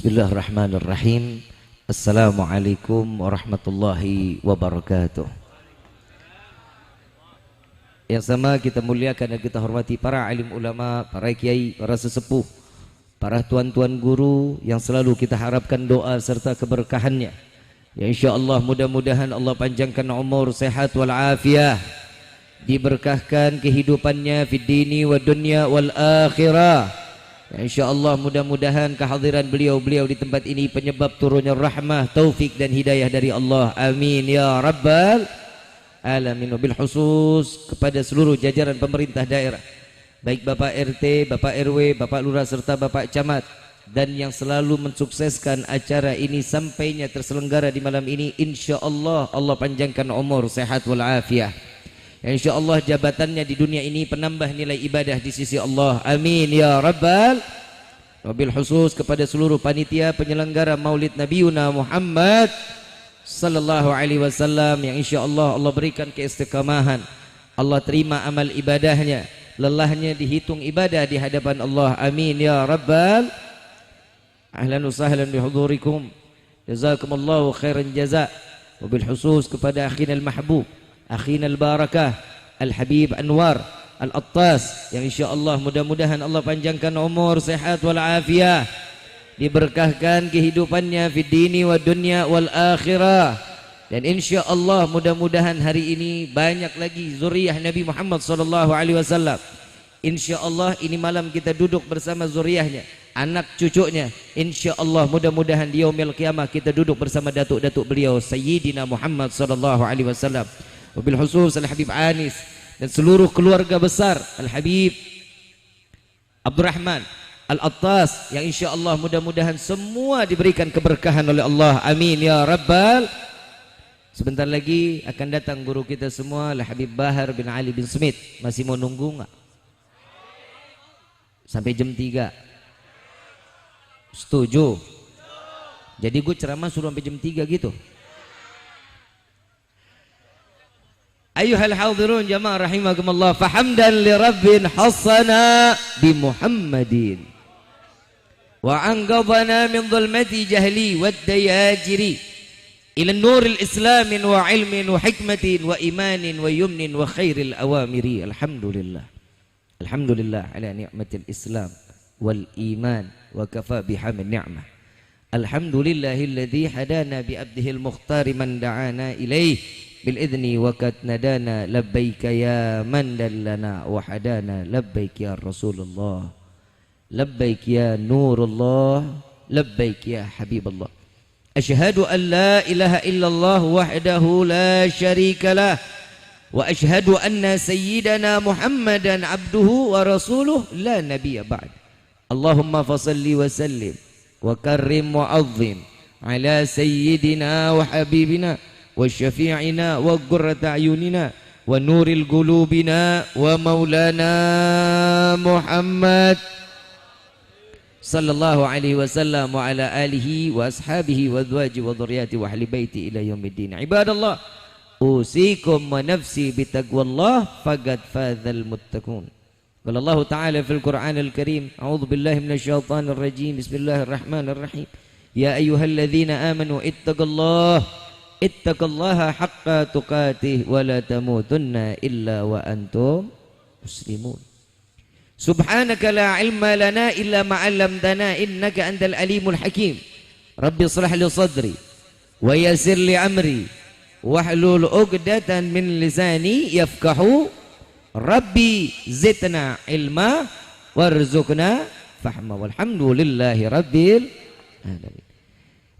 Bismillahirrahmanirrahim. Assalamualaikum warahmatullahi wabarakatuh. Yang sama kita muliakan dan kita hormati para alim ulama, para kiai, para sesepuh, para tuan-tuan guru yang selalu kita harapkan doa serta keberkahannya. Ya insyaallah mudah-mudahan Allah panjangkan umur, sehat wal afiah, diberkahkan kehidupannya fid dini wad dunya wal akhirah. Ya, InsyaAllah mudah-mudahan kehadiran beliau-beliau di tempat ini penyebab turunnya rahmah, taufik dan hidayah dari Allah. Amin ya rabbal alamin. Wabil khusus kepada seluruh jajaran pemerintah daerah, baik Bapak RT, Bapak RW, Bapak Lurah serta Bapak Camat, dan yang selalu mensukseskan acara ini sampainya terselenggara di malam ini. InsyaAllah Allah panjangkan umur, sehat wal afiah. InsyaAllah jabatannya di dunia ini penambah nilai ibadah di sisi Allah. Amin ya rabbal. Wabil khusus kepada seluruh panitia penyelenggara Maulid Nabiuna Muhammad sallallahu alaihi wasallam yang insyaallah Allah berikan keistiqamahan, Allah terima amal ibadahnya, lelahnya dihitung ibadah di hadapan Allah. Amin ya rabbal. Ahlan wa sahlan bihudurikum, jazakumullahu khairan jaza. Wabil khusus kepada akhina al-mahbub, akhina al-barakah, Al-Habib Anwar Al-Attas yang insyaallah mudah-mudahan Allah panjangkan umur, sehat wal afiyah, diberkahkan kehidupannya fid dini wad dunya wal akhirah. Dan insyaallah mudah-mudahan hari ini banyak lagi zuriyah Nabi Muhammad sallallahu alaihi wasallam. Insyaallah ini malam kita duduk bersama zuriyahnya, anak cucunya. Insyaallah mudah-mudahan di yaumil qiyamah kita duduk bersama datuk-datuk beliau Sayyidina Muhammad sallallahu alaihi wasallam. Wabil khusus Al-Habib Anis dan seluruh keluarga besar Al-Habib Abdurrahman Al-Attas yang insyaallah mudah-mudahan semua diberikan keberkahan oleh Allah. Amin ya rabbal. Sebentar lagi akan datang guru kita semua Al-Habib Bahar bin Ali bin Smith. Masih mau nunggu enggak? Sampai jam 3. Setuju? Jadi gue ceramah suruh sampai jam 3 gitu. Ayuhal hadirun jamaah rahimakumullah, fahamdan li rabbin hassana bi Muhammadin wa anqadhana min dhulmati jahli wad dayajiri ila nuril islamin wa ilmin wa hikmatin wa imanin wa yumnin wa khairil awamiri. Alhamdulillah, alhamdulillah ala ni'matil islam wal iman wa kafa bihamid ni'mah. Alhamdulillahilladzi hadana bi abdihil mukhtari man da'ana ilaih bil idni wa kat nadana labbaika ya man dallana wa hadana labbaik ya Rasulullah labbaik ya Nurullah labbaik ya Habiballah. Asyhadu an la ilaha illallah wahdahu la syarika lah wa asyhadu anna sayyidana Muhammadan abduhu wa rasuluh la nabiyya ba'd. Allahumma fasalli wa sallim wa karrim wa azzim ala sayyidina wa habibina wa syafi'ina wa qurrata ayunina wa nuril qulubina wa maulana Muhammad sallallahu alaihi wasallam wa ala alihi wa ashabihi wa azwaji wa dhurriyyati wa ahli baiti ila yaumiddin. Ibadallah, usikum wa nafsi bitaqwallah faqad fadzal muttaqun. Qala Allah Ta'ala fil Qur'anil Karim, a'udzu billahi minasyaitonir rajim, bismillahirrahmanirrahim. Ya ayyuhalladzina amanu ittaqullaha haqqa tuqatih wa la tamutunna illa wa antum muslimun. Subhanaka la ilma lana illa ma 'allamtana innaka antal alimul hakim. Rabbi shrah li sadri wa yassir li amri wahlul 'uqdatan min lisani yafqahu Rabbi zidna ilma warzuqna fahma. Walhamdulillahi rabbil alamin.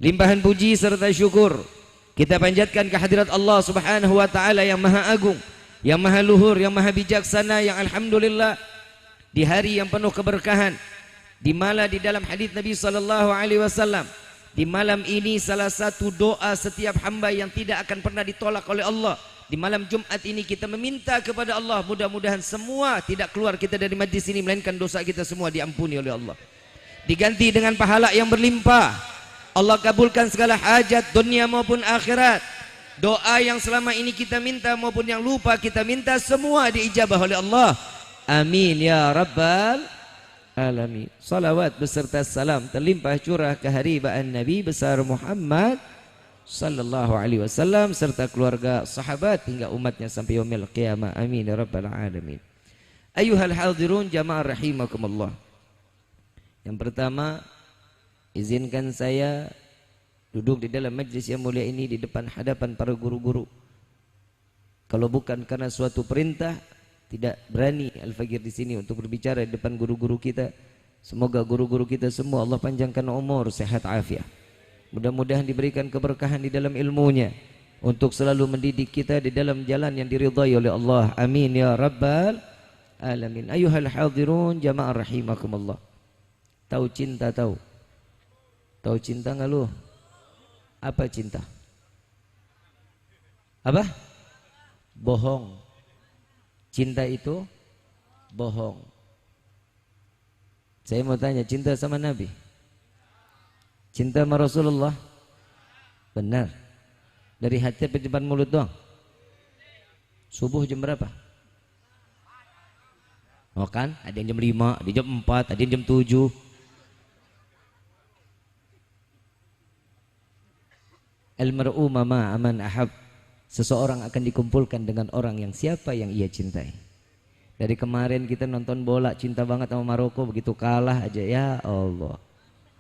Limpahan puji serta syukur kita panjatkan kehadirat Allah Subhanahu wa taala yang maha agung, yang maha luhur, yang maha bijaksana, yang alhamdulillah di hari yang penuh keberkahan, di mana di dalam hadis Nabi sallallahu alaihi wasallam, di malam ini salah satu doa setiap hamba yang tidak akan pernah ditolak oleh Allah. Di malam Jumat ini kita meminta kepada Allah, mudah-mudahan semua tidak keluar kita dari majlis ini melainkan dosa kita semua diampuni oleh Allah, diganti dengan pahala yang berlimpah. Allah kabulkan segala hajat dunia maupun akhirat. Doa yang selama ini kita minta maupun yang lupa kita minta semua diijabah oleh Allah. Amin ya rabbal alamin. Salawat beserta salam terlimpah curah keharibaan Nabi besar Muhammad sallallahu alaihi wasallam serta keluarga, sahabat hingga umatnya sampai yaumil qiyamah. Amin ya rabbal alamin. Ayuhal hadirun jamaah rahimakumullah. Yang pertama, izinkan saya duduk di dalam majlis yang mulia ini di depan hadapan para guru-guru. Kalau bukan karena suatu perintah, tidak berani Al-Faqir di sini untuk berbicara di depan guru-guru kita. Semoga guru-guru kita semua Allah panjangkan umur, sehat afiat. Mudah-mudahan diberikan keberkahan di dalam ilmunya untuk selalu mendidik kita di dalam jalan yang diridhai oleh Allah. Amin ya rabbal alamin. Ayuhal hadirun jamaah rahimakumullah. Tahu cinta tahu? Tahu cinta enggak lu? Apa cinta? Apa? Bohong. Cinta itu bohong. Saya mau tanya, cinta sama Nabi? Cinta sama Rasulullah? Benar. Dari hati apa depan mulut doang? Subuh jam berapa? Oh kan, ada yang jam 5, ada yang jam 4, ada yang jam 7. Al-mar'u ma aman ahab. Seseorang akan dikumpulkan dengan orang yang siapa yang ia cintai. Dari kemarin kita nonton bola, cinta banget sama Maroko, begitu kalah aja, ya Allah.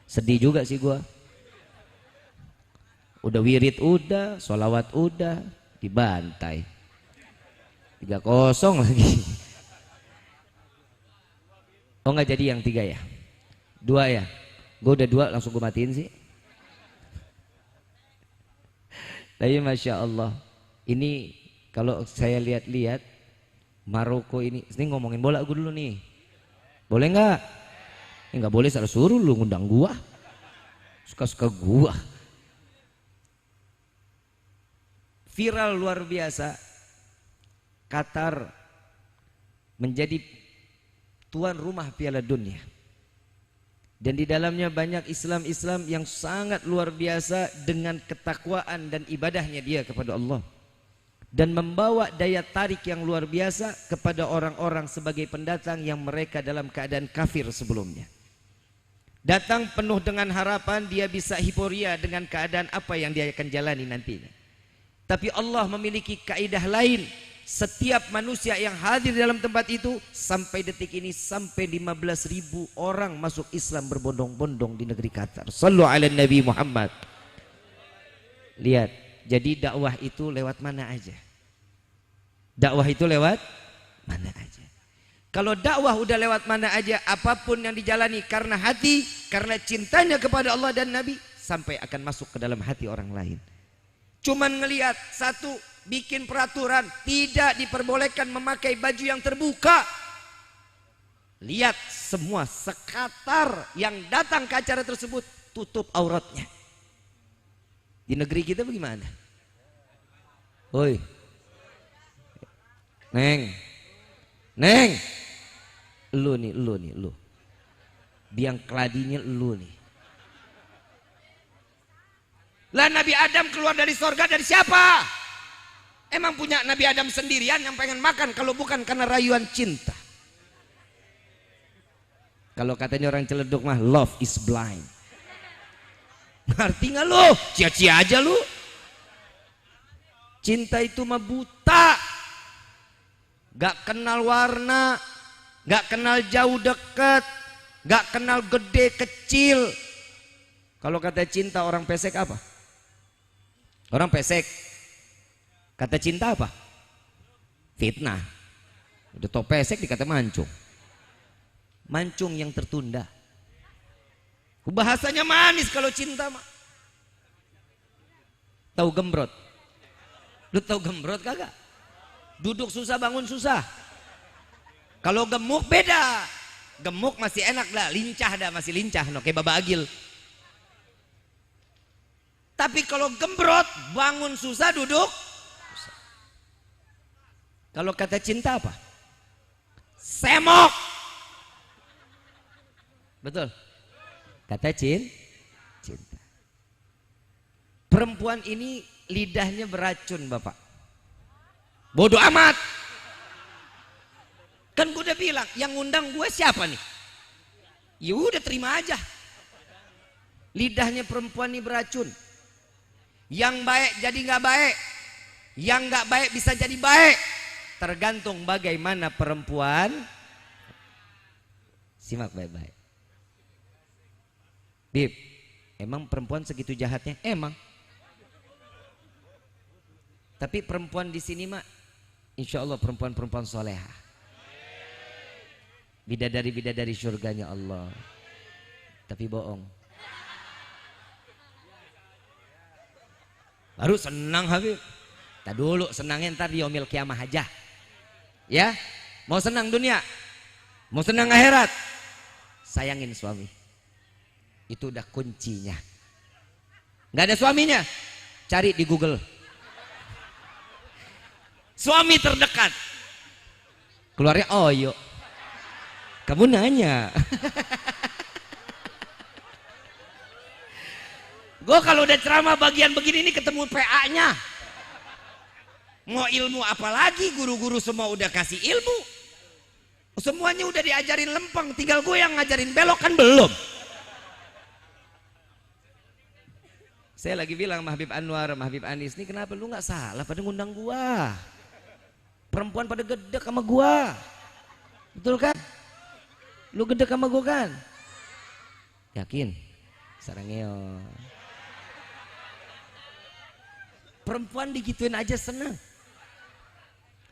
Sedih juga sih gua. Udah wirid udah, sholawat udah, dibantai 3-0 lagi. Oh nggak jadi yang 3 ya? 2 ya? Gua udah 2 langsung gua matiin sih. Tapi Masya Allah, ini kalau saya lihat-lihat Maroko ini ngomongin bola gue dulu nih. Boleh nggak? Nggak boleh, salah suruh lu ngundang gua. Suka-suka gua. Viral luar biasa. Qatar menjadi tuan rumah Piala Dunia. Dan di dalamnya banyak Islam-Islam yang sangat luar biasa dengan ketakwaan dan ibadahnya dia kepada Allah. Dan membawa daya tarik yang luar biasa kepada orang-orang sebagai pendatang yang mereka dalam keadaan kafir sebelumnya. Datang penuh dengan harapan dia bisa hiporia dengan keadaan apa yang dia akan jalani nantinya. Tapi Allah memiliki kaidah lain. Setiap manusia yang hadir dalam tempat itu sampai detik ini sampai 15.000 orang masuk Islam berbondong-bondong di negeri Qatar. Sallu ala Nabi Muhammad. Lihat, jadi dakwah itu lewat mana aja? Dakwah itu lewat mana aja? Kalau dakwah udah lewat mana aja, apapun yang dijalani karena hati, karena cintanya kepada Allah dan Nabi, sampai akan masuk ke dalam hati orang lain. Cuman ngelihat satu, bikin peraturan tidak diperbolehkan memakai baju yang terbuka. Lihat semua sekatar yang datang ke acara tersebut tutup auratnya. Di negeri kita bagaimana? Oi, Neng, lu nih, biang keladinya lu nih. Lah Nabi Adam keluar dari sorga dari siapa? Emang punya Nabi Adam sendirian yang pengen makan, kalau bukan karena rayuan cinta. Kalau katanya orang Ciledug mah love is blind. Ngerti nggak lu? Cia-cia aja lu. Cinta itu mah buta. Gak kenal warna, gak kenal jauh dekat, gak kenal gede kecil. Kalau kata cinta orang pesek apa? Orang pesek. Kata cinta apa? Fitnah. Udah tau pesek dikata mancung. Mancung yang tertunda. Bahasanya manis kalau cinta mah. Tahu gembrot? Lu tahu gembrot kagak? Duduk susah, bangun susah. Kalau gemuk beda. Gemuk masih enak dah, lincah dah, masih lincah no, kayak Baba Agil. Tapi kalau gembrot, bangun susah, duduk susah. Kalau kata cinta apa? Semok. Betul? Kata cinta. Perempuan ini lidahnya beracun Bapak. Bodoh amat. Kan gue udah bilang, yang ngundang gue siapa nih? Ya udah terima aja. Lidahnya perempuan ini beracun. Yang baik jadi nggak baik, yang nggak baik bisa jadi baik. Tergantung bagaimana perempuan. Simak baik-baik. Bib, emang perempuan segitu jahatnya? Emang. Tapi perempuan di sini mak, insya Allah perempuan-perempuan soleha. Bidadari-bidadari surganya Allah. Tapi bohong. Baru senang Habib. Tak dulu senangnya ntar di yaumil kiamah aja. Ya, mau senang dunia, mau senang akhirat, sayangin suami. Itu udah kuncinya. Nggak ada suaminya, cari di Google. Suami terdekat. Keluarnya oh yuk. Kamu nanya. Gue kalau udah ceramah bagian begini ini ketemu PA-nya. Mau ilmu apa lagi, guru-guru semua udah kasih ilmu. Semuanya udah diajarin lempeng, tinggal gue yang ngajarin belok kan belum. Saya lagi bilang sama Habib Anwar, sama Habib Anis, ini kenapa lu nggak salah pada ngundang gua? Perempuan pada gedek sama gua. Betul kan? Lu gedek sama gua kan? Yakin? Sarangeo. Perempuan digituin aja senang.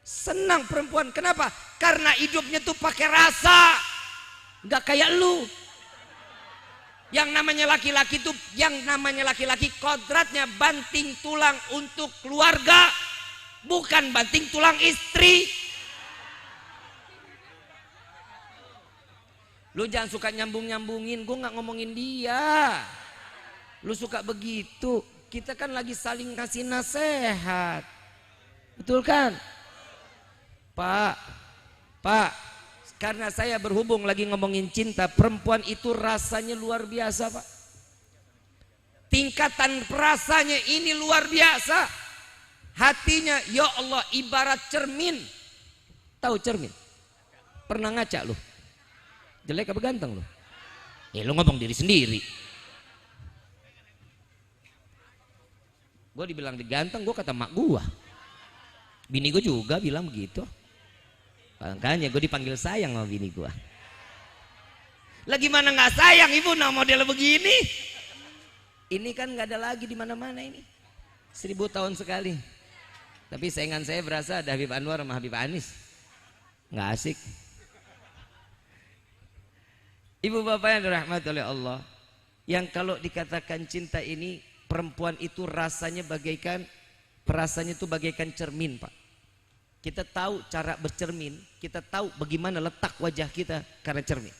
Senang perempuan. Kenapa? Karena hidupnya tuh pakai rasa. Nggak kayak lu. Yang namanya laki-laki tuh, yang namanya laki-laki kodratnya banting tulang untuk keluarga, bukan banting tulang istri. Lu jangan suka nyambung-nyambungin, gue nggak ngomongin dia. Lu suka begitu. Kita kan lagi saling kasih nasihat. Betul kan? Pak, karena saya berhubung lagi ngomongin cinta, perempuan itu rasanya luar biasa Pak. Tingkatan rasanya ini luar biasa. Hatinya ya Allah ibarat cermin. Tahu cermin? Pernah ngaca lu? Jelek apa ganteng lu? Lu ngomong diri sendiri. Gue dibilang diganteng, gue kata mak gue. Bini gue juga bilang begitu. Makanya gue dipanggil sayang sama bini gue. Lah gimana nggak sayang ibu nah model begini? Ini kan nggak ada lagi di mana-mana ini. 1000 tahun sekali. Tapi saingan saya berasa ada Habib Anwar sama Habib Anis. Nggak asik. Ibu bapak yang dirahmati oleh Allah, yang kalau dikatakan cinta ini, perempuan itu rasanya bagaikan, perasaannya itu bagaikan cermin Pak. Kita tahu cara bercermin, kita tahu bagaimana letak wajah kita karena cermin.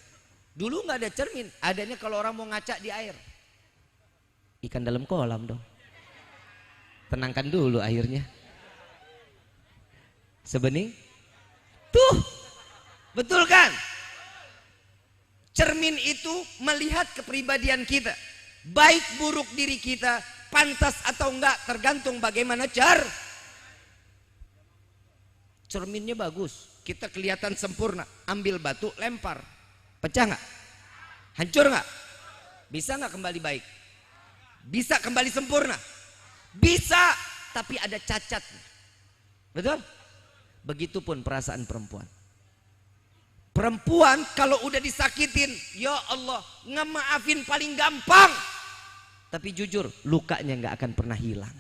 Dulu nggak ada cermin, adanya kalau orang mau ngaca di air. Ikan dalam kolam dong. Tenangkan dulu airnya. Sebening. Tuh, betul kan? Cermin itu melihat kepribadian kita. Baik buruk diri kita, pantas atau enggak tergantung bagaimana cerminnya bagus, kita kelihatan sempurna, ambil batu lempar, pecah nggak? Hancur nggak? Bisa nggak kembali baik? Bisa kembali sempurna? Bisa, tapi ada cacat. Betul? Begitupun perasaan perempuan. Perempuan kalau udah disakitin, ya Allah, ngemaafin paling gampang. Tapi jujur, lukanya nggak akan pernah hilang.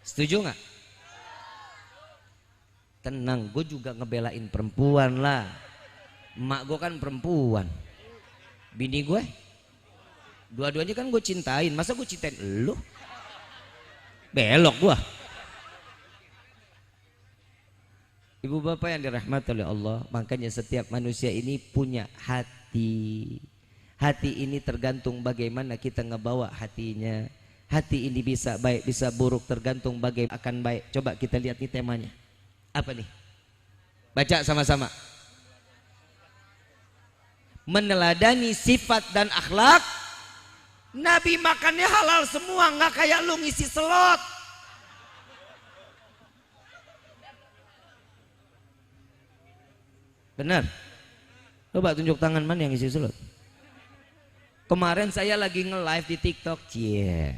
Setuju nggak? Tenang, gue juga ngebelain perempuan lah. Emak gue kan perempuan, bini gue, dua-duanya kan gue cintain. Masa gue cintain lu? Belok gue. Ibu bapak yang dirahmati oleh Allah, makanya setiap manusia ini punya hati. Hati ini tergantung bagaimana kita ngebawa hatinya. Hati ini bisa baik, bisa buruk, tergantung bagaimana akan baik. Coba kita lihat nih temanya. Apa nih? Baca sama-sama. Meneladani sifat dan akhlak. Nabi makannya halal semua, nggak kayak lu ngisi selot. Benar? Coba tunjuk tangan mana yang isi slot. Kemarin saya lagi nge-live di TikTok. Cie.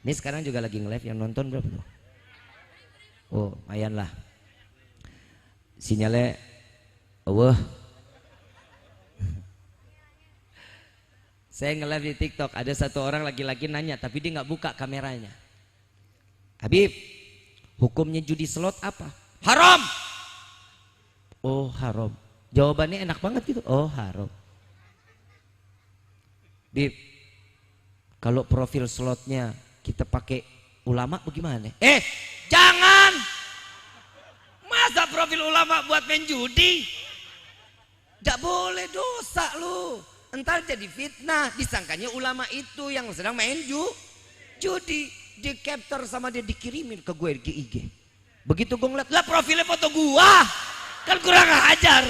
Ini sekarang juga lagi nge-live, yang nonton berapa tuh? Oh, lumayan lah. Sinyalnya wah. Saya nge-live di TikTok, ada satu orang laki-laki nanya, tapi dia nggak buka kameranya. Habib, hukumnya judi slot apa? Haram. Oh, haram. Jawabannya enak banget gitu. Oh, haram. Bib, kalau profil slotnya kita pakai ulama bagaimana? Jangan. Masa profil ulama buat main judi? Gak boleh, dosa lu. Entar jadi fitnah, disangkanya ulama itu yang sedang main judi. Di capture sama dia, dikirimin ke gue di IG. Begitu gue ngeliat, lah profilnya foto gua. Kan kurang ajar.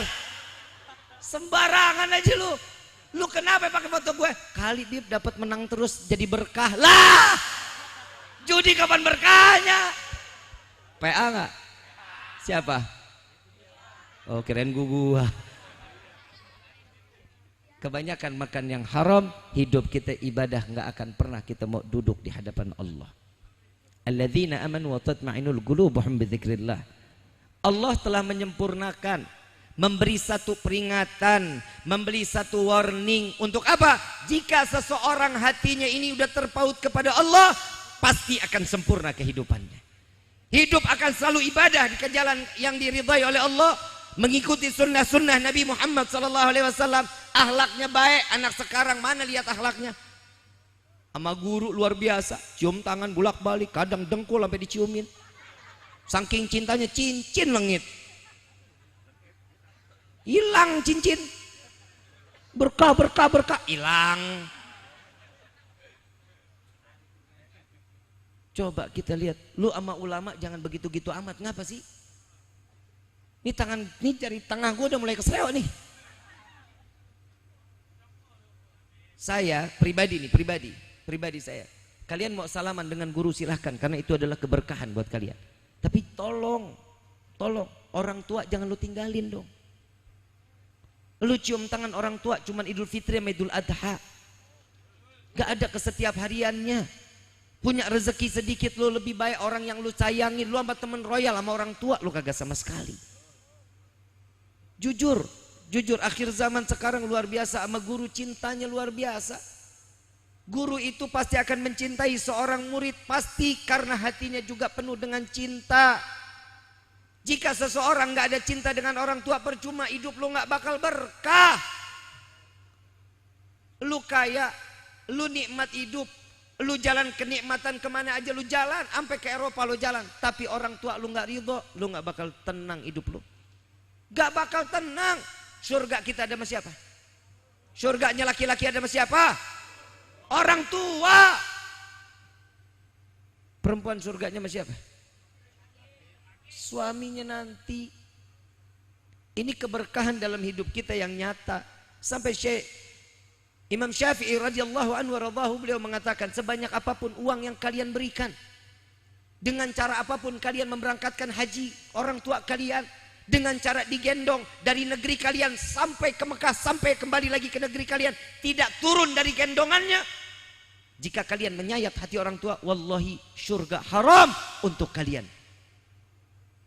Sembarangan aja lu. Lu kenapa pakai foto gue? Kali Bib dapat menang terus jadi berkah. Lah, judi kapan berkahnya? PA nggak? Siapa? Oh, kirain gua. Kebanyakan makan yang haram, hidup kita ibadah nggak akan pernah kita mau duduk di hadapan Allah. Alladzina amanu wa tatma'inul qulubuhum bidzikrillah. Allah telah menyempurnakan, memberi satu peringatan, memberi satu warning. Untuk apa? Jika seseorang hatinya ini udah terpaut kepada Allah, pasti akan sempurna kehidupannya. Hidup akan selalu ibadah di jalan yang diridhai oleh Allah, mengikuti sunnah-sunnah Nabi Muhammad SAW. Akhlaknya baik. Anak sekarang mana lihat akhlaknya? Sama guru luar biasa, cium tangan bulak balik, kadang dengkul sampai diciumin. Saking cintanya, cincin lengit, hilang cincin, berkah hilang. Coba kita lihat, lu sama ulama jangan begitu-gitu amat. Ngapa sih? Ini tangan, ini jari tengah gue udah mulai keseleo nih. Saya pribadi saya. Kalian mau salaman dengan guru silahkan, karena itu adalah keberkahan buat kalian. Tapi tolong orang tua jangan lu tinggalin dong. Lu cium tangan orang tua cuman Idul Fitri sama Idul Adha. Gak ada kesetiap hariannya. Punya rezeki sedikit lu lebih baik orang yang lu sayangin. Lu sama temen royal sama orang tua lu kagak sama sekali. Jujur akhir zaman sekarang luar biasa, sama guru cintanya luar biasa. Guru itu pasti akan mencintai seorang murid, pasti, karena hatinya juga penuh dengan cinta. Jika seseorang gak ada cinta dengan orang tua, percuma hidup lu gak bakal berkah. Lu kaya, lu nikmat hidup, lu jalan kenikmatan kemana aja lu jalan, sampai ke Eropa lu jalan, tapi orang tua lu gak ridho, lu gak bakal tenang hidup lu. Gak bakal tenang. Surga kita ada sama siapa? Surganya laki-laki ada sama siapa? Orang tua. Perempuan surganya sama siapa? Suaminya nanti. Ini keberkahan dalam hidup kita yang nyata. Sampai Imam Syafi'i radhiyallahu anhu radhahu, beliau mengatakan, sebanyak apapun uang yang kalian berikan, dengan cara apapun kalian memberangkatkan haji orang tua kalian, dengan cara digendong dari negeri kalian sampai ke Mekah, sampai kembali lagi ke negeri kalian, tidak turun dari gendongannya. Jika kalian menyayat hati orang tua, wallahi surga haram untuk kalian.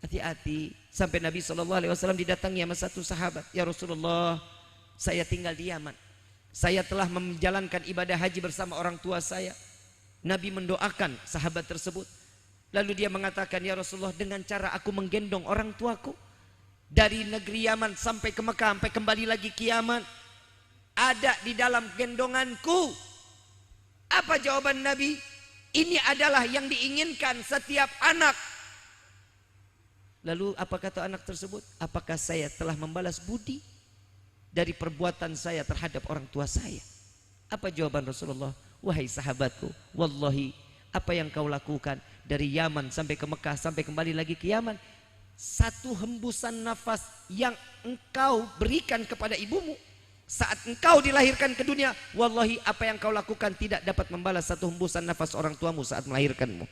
Hati-hati. Sampai Nabi SAW didatangi sama satu sahabat, ya Rasulullah, saya tinggal di Yaman, saya telah menjalankan ibadah haji bersama orang tua saya. Nabi mendoakan sahabat tersebut. Lalu dia mengatakan, ya Rasulullah, dengan cara aku menggendong orang tuaku dari negeri Yaman sampai ke Mekah, sampai kembali lagi ke Yaman, ada di dalam gendonganku. Apa jawaban Nabi? Ini adalah yang diinginkan setiap anak. Lalu apa kata anak tersebut? Apakah saya telah membalas budi dari perbuatan saya terhadap orang tua saya? Apa jawaban Rasulullah? Wahai sahabatku, wallahi apa yang kau lakukan dari Yaman sampai ke Mekah, sampai kembali lagi ke Yaman, satu hembusan nafas yang engkau berikan kepada ibumu saat engkau dilahirkan ke dunia, wallahi apa yang kau lakukan tidak dapat membalas satu hembusan nafas orang tuamu saat melahirkanmu.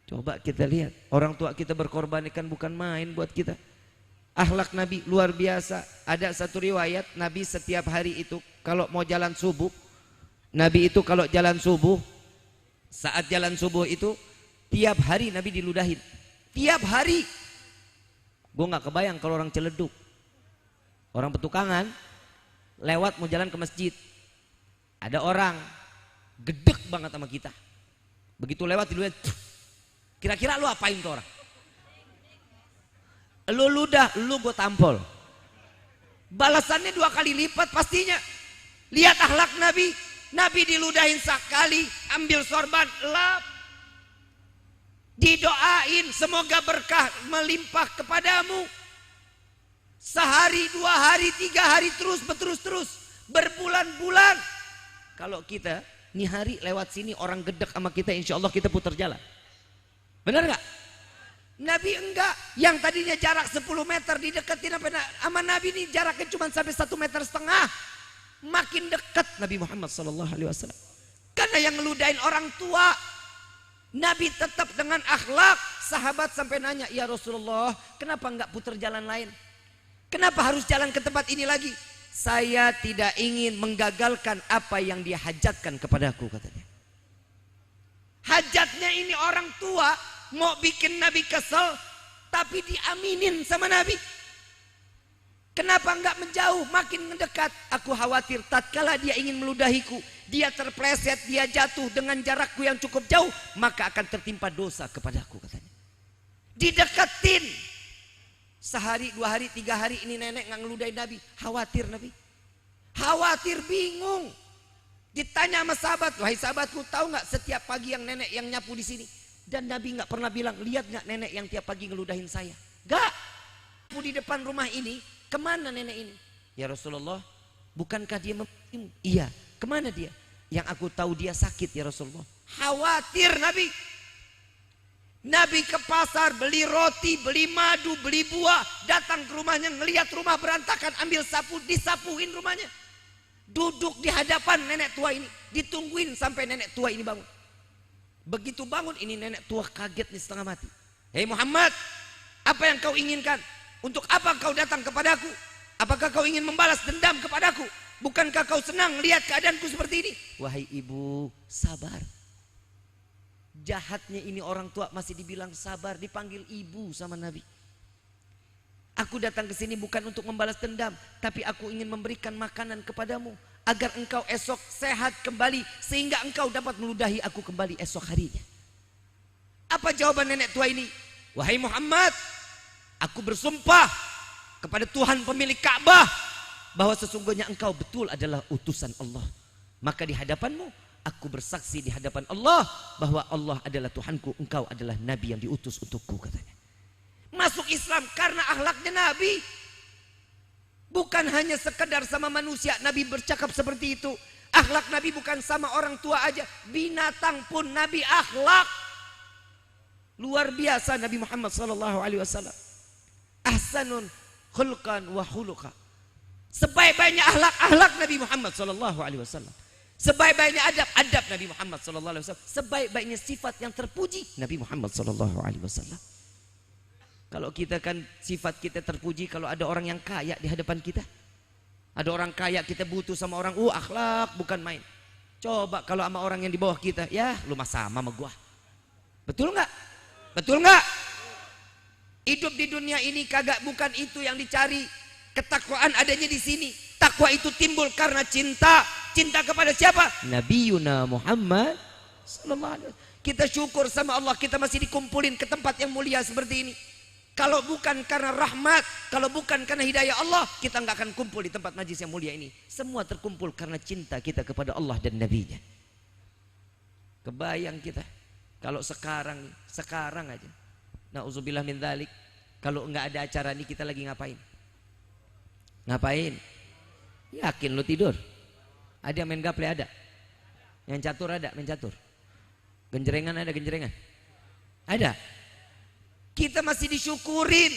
Coba kita lihat, orang tua kita berkorbankan bukan main buat kita. Akhlak Nabi luar biasa. Ada satu riwayat, Nabi setiap hari itu kalau mau jalan subuh, Nabi itu kalau jalan subuh, saat jalan subuh itu tiap hari Nabi diludahin. Tiap hari. Gue gak kebayang kalau orang Ciledug, orang Petukangan, lewat mau jalan ke masjid, ada orang gedek banget sama kita. Begitu lewat diludahin, kira-kira lu apain tuh orang? Lu ludah, lu gue tampol. Balasannya 2 kali lipat pastinya. Lihat akhlak Nabi. Nabi diludahin sekali, ambil sorban, lap. Didoain semoga berkah melimpah kepadamu. Sehari, 2 hari, 3 hari terus, berterus-terus. Berbulan-bulan. Kalau kita, nih hari lewat sini orang gedek sama kita, insya Allah kita putar jalan. Benar gak? Nabi enggak. Yang tadinya jarak 10 meter dideketin sama Nabi ini jaraknya cuma sampai 1,5 meter. Makin dekat Nabi Muhammad SAW. Karena yang ngeludahin orang tua. Nabi tetap dengan akhlak. Sahabat sampai nanya, ya Rasulullah, kenapa enggak putar jalan lain? Kenapa harus jalan ke tempat ini lagi? Saya tidak ingin menggagalkan apa yang dia hajatkan kepadaku, katanya. Hajatnya ini orang tua mau bikin Nabi kesel, tapi diaminin sama Nabi. Kenapa enggak menjauh, makin mendekat? Aku khawatir tatkala dia ingin meludahiku, dia terpleset, dia jatuh dengan jarakku yang cukup jauh, maka akan tertimpa dosa kepadaku, katanya. Dideketin. Sehari, 2 hari, 3 hari ini nenek nggak ngeludahin Nabi. Khawatir Nabi. Khawatir, bingung. Ditanya sama sahabat, wahai sahabatku, tahu nggak setiap pagi yang nenek yang nyapu di sini? Dan Nabi nggak pernah bilang, lihat nggak nenek yang tiap pagi ngeludahin saya? Nggak. Di depan rumah ini, kemana nenek ini? Ya Rasulullah, bukankah dia membantumu? Iya. Kemana dia? Yang aku tahu dia sakit ya Rasulullah. Khawatir Nabi. Nabi ke pasar, beli roti, beli madu, beli buah. Datang ke rumahnya, ngelihat rumah berantakan, ambil sapu, disapuin rumahnya. Duduk di hadapan nenek tua ini, ditungguin sampai nenek tua ini bangun. Begitu bangun, ini nenek tua kaget nih, setengah mati. Hei Muhammad, apa yang kau inginkan? Untuk apa kau datang kepadaku? Apakah kau ingin membalas dendam kepadaku? Bukankah kau senang lihat keadaanku seperti ini? Wahai ibu, sabar. Jahatnya ini orang tua masih dibilang sabar, dipanggil ibu sama Nabi. Aku datang ke sini bukan untuk membalas dendam, tapi aku ingin memberikan makanan kepadamu agar engkau esok sehat kembali, sehingga engkau dapat meludahi aku kembali esok harinya. Apa jawaban nenek tua ini? Wahai Muhammad, aku bersumpah kepada Tuhan pemilik Ka'bah bahwa sesungguhnya engkau betul adalah utusan Allah. Maka di hadapanmu aku bersaksi di hadapan Allah bahwa Allah adalah Tuhanku, engkau adalah Nabi yang diutus untukku, katanya. Masuk Islam karena akhlaknya Nabi. Bukan hanya sekedar sama manusia Nabi bercakap seperti itu. Akhlak Nabi bukan sama orang tua aja, binatang pun Nabi akhlak. Luar biasa Nabi Muhammad SAW. Ahsanun khulqan wa khuluqa. Sebaik-baiknya akhlak Nabi Muhammad SAW. Sebaik-baiknya adab Nabi Muhammad SAW. Sebaik-baiknya sifat yang terpuji Nabi Muhammad SAW. Kalau kita kan sifat kita terpuji kalau ada orang yang kaya di hadapan kita. Ada orang kaya kita butuh sama orang, akhlak bukan main. Coba kalau sama orang yang di bawah kita, ya lu mah sama gua. Betul nggak? Betul nggak? Hidup di dunia ini kagak bukan itu yang dicari. Ketakwaan adanya di sini. Takwa itu timbul karena cinta. Cinta kepada siapa? Nabiyuna Muhammad sallallahu alaihi wasallam. Kita syukur sama Allah kita masih dikumpulin ke tempat yang mulia seperti ini. Kalau bukan karena rahmat, kalau bukan karena hidayah Allah, kita nggak akan kumpul di tempat majlis yang mulia ini. Semua terkumpul karena cinta kita kepada Allah dan Nabi-Nya. Kebayang kita kalau sekarang aja. Nauzubillah min dzalik. Kalau nggak ada acara ini kita lagi ngapain? Ngapain? Yakin lu tidur? Ada yang main gaple ada? Yang catur ada, main catur. Genjrengan ada, genjrengan? Ada. Kita masih disyukurin.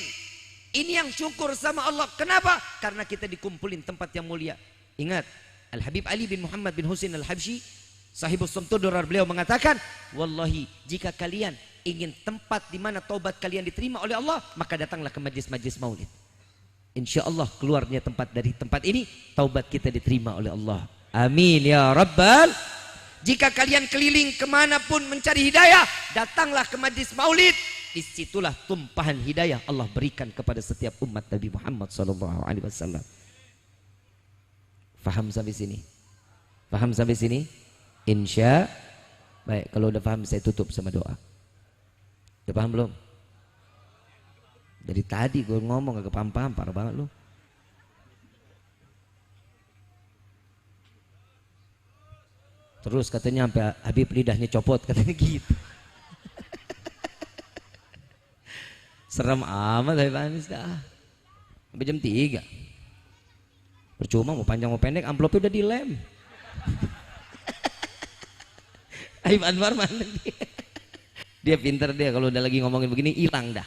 Ini yang syukur sama Allah. Kenapa? Karena kita dikumpulin tempat yang mulia. Ingat, Al-Habib Ali bin Muhammad bin Husain Al-Habsyi, sahibus Samtud Durar, beliau mengatakan, wallahi jika kalian ingin tempat di mana taubat kalian diterima oleh Allah, maka datanglah ke majlis-majlis maulid. Insya Allah keluarnya tempat dari tempat ini, taubat kita diterima oleh Allah. Amin ya Rabbal. Jika kalian keliling kemanapun mencari hidayah, datanglah ke majlis maulid. Disitulah tumpahan hidayah Allah berikan kepada setiap umat Nabi Muhammad SAW. Faham sampai sini? Faham sampai sini? Insya. Baik, kalau udah paham saya tutup sama doa. Udah paham belum? Dari tadi gue ngomong agak paham-paham, parah banget lu. Terus katanya sampai Habib lidahnya copot, katanya gitu. Serem amat Habib Anis dah. Sampai jam 3. Percuma mau panjang mau pendek, amplopnya udah dilem. Habib Anwar mana dia? Dia pinter dia kalau udah lagi ngomongin begini hilang dah.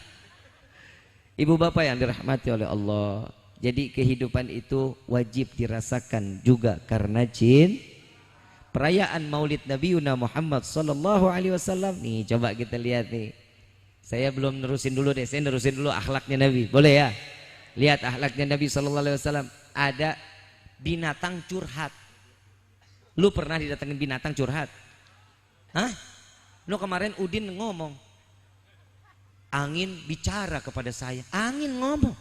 Ibu bapak yang dirahmati oleh Allah, jadi kehidupan itu wajib dirasakan juga karena jin. Perayaan Maulid Nabi Muhammad sallallahu alaihi wasallam nih, coba kita lihat nih. Saya belum nerusin dulu deh, saya nerusin dulu akhlaknya Nabi. Boleh ya? Lihat akhlaknya Nabi sallallahu alaihi wasallam. Ada binatang curhat. Lu pernah didatengin binatang curhat? Hah? Lu kemarin Udin ngomong, angin bicara kepada saya. Angin ngomong.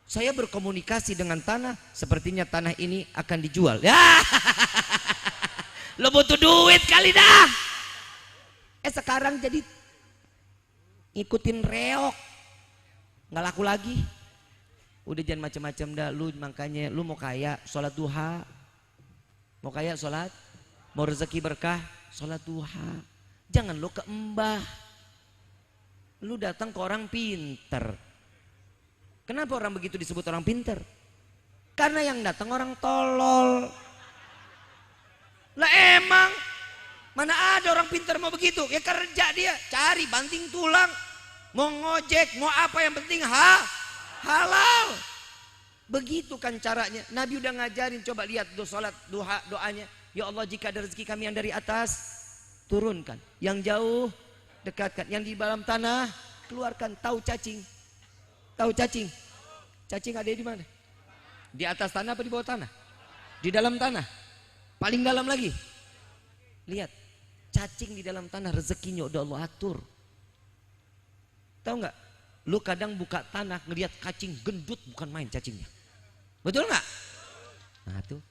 Saya berkomunikasi dengan tanah, sepertinya tanah ini akan dijual. Ya, lo butuh duit kali dah. Sekarang jadi ngikutin reok, nggak laku lagi. Udah jangan macam-macam dah. Lu makanya lu mau kaya, sholat duha. Mau kaya sholat, mau rezeki berkah, sholat duha. Jangan lu ke mbah. Lu datang ke orang pinter. Kenapa orang begitu disebut orang pinter? Karena yang datang orang tolol. Lah emang mana ada orang pinter mau begitu? Ya kerja dia, cari banting tulang, mau ngojek, mau apa, yang penting halal. Begitu kan caranya. Nabi udah ngajarin, coba lihat sholat duha doanya. Ya Allah, jika ada rezeki kami yang dari atas, turunkan. Yang jauh, dekatkan. Yang di dalam tanah, keluarkan. Tahu cacing? Tahu cacing? Cacing ada di mana? Di atas tanah apa di bawah tanah? Di dalam tanah. Paling dalam lagi. Lihat, cacing di dalam tanah, rezekinya udah Allah atur. Tahu nggak? Lu kadang buka tanah ngelihat cacing gendut, bukan main cacingnya. Betul nggak? Nah tuh.